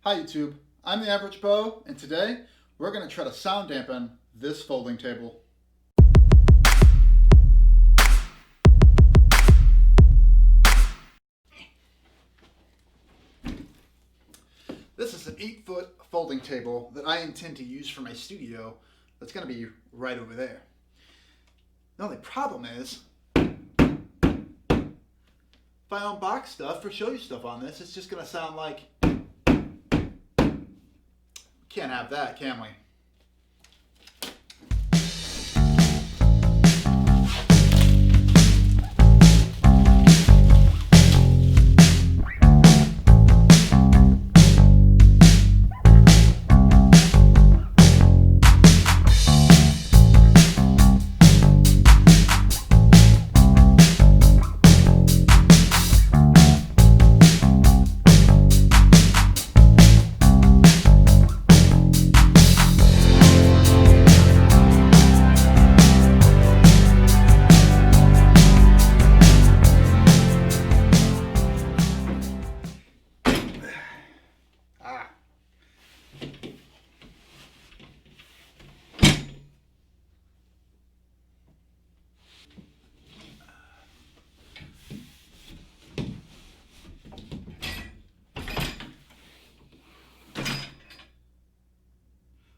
Hi YouTube, I'm TheAverageBeau, and today we're going to try to sound dampen this folding table. This is an 8-foot folding table that I intend to use for my studio. That's going to be right over there. The only problem is, if I unbox stuff or show you stuff on this, it's just going to sound like... Can't have that, can we?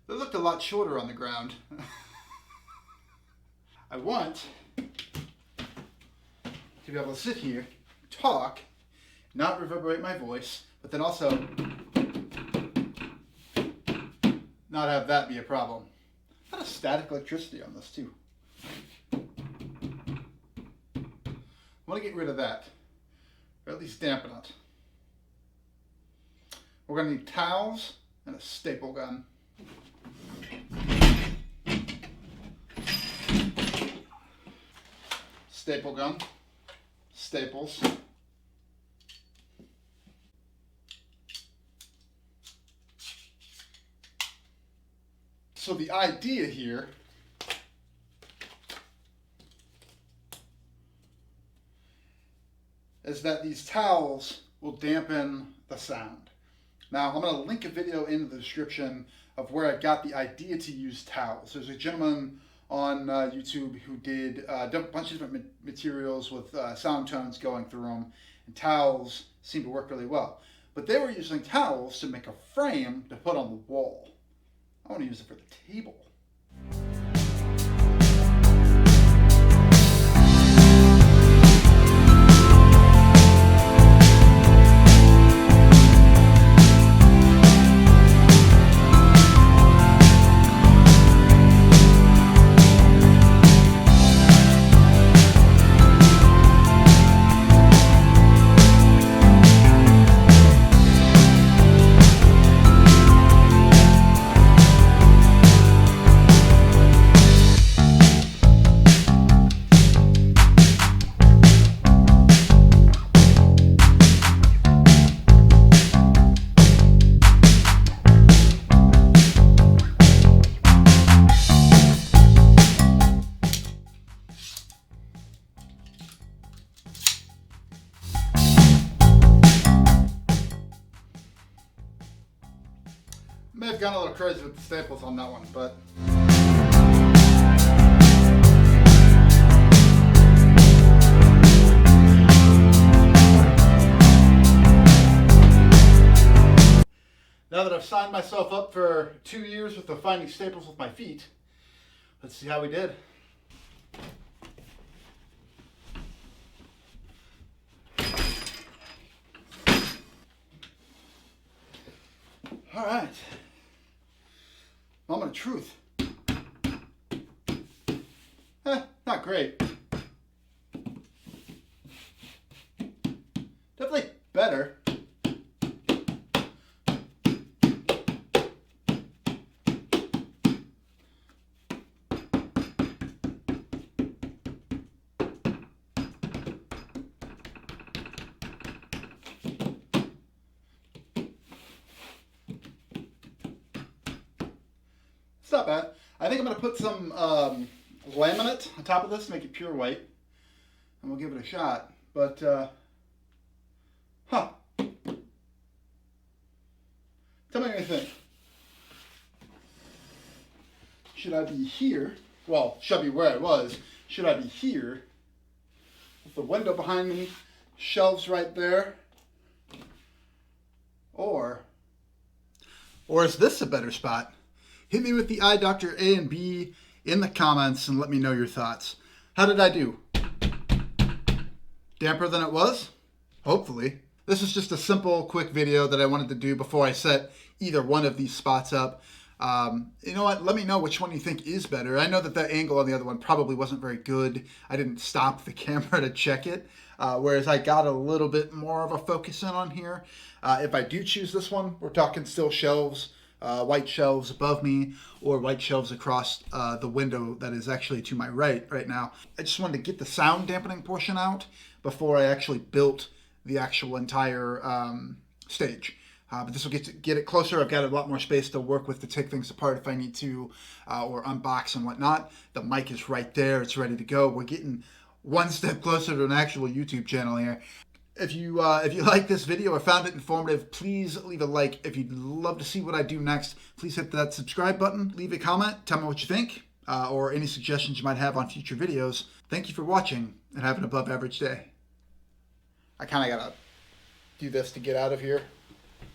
They looked a lot shorter on the ground. I want to be able to sit here, talk, not reverberate my voice, but then also not have that be a problem. A lot of static electricity on this too. I want to get rid of that, or at least dampen it. We're going to need towels and a staple gun. Staple gun, staples. So the idea here is that these towels will dampen the sound. Now I'm going to link a video in the description of where I got the idea to use towels. There's a gentleman on YouTube who did a bunch of different materials with sound tones going through them, and towels seem to work really well. But they were using towels to make a frame to put on the wall. I want to use it for the table. May have gone a little crazy with the staples on that one, but now that I've signed myself up for 2 years with the finding staples with my feet, let's see how we did. All right. Moment of truth. Not great. Definitely better. It's not bad. I think I'm going to put some laminate on top of this to make it pure white, and we'll give it a shot. But, me what you think. Should I be here? Well, should I be where I was? Should I be here with the window behind me, shelves right there? Or is this a better spot? Hit me with the eye doctor A and B in the comments and let me know your thoughts. How did I do? Damper than it was? Hopefully. This is just a simple, quick video that I wanted to do before I set either one of these spots up. You know what? Let me know which one you think is better. I know that the angle on the other one probably wasn't very good. I didn't stop the camera to check it, whereas I got a little bit more of a focus in on here. If I do choose this one, we're talking still shelves, white shelves above me, or white shelves across the window that is actually to my right now. I just wanted to get the sound dampening portion out before I actually built the actual entire stage. But this will get it closer. I've got a lot more space to work with to take things apart if I need to, or unbox and whatnot. The mic is right there. It's ready to go. We're getting one step closer to an actual YouTube channel here. If you like this video or found it informative, please leave a like. If you'd love to see what I do next, please hit that subscribe button. Leave a comment. Tell me what you think, or any suggestions you might have on future videos. Thank you for watching, and have an above average day. I kind of got to do this to get out of here.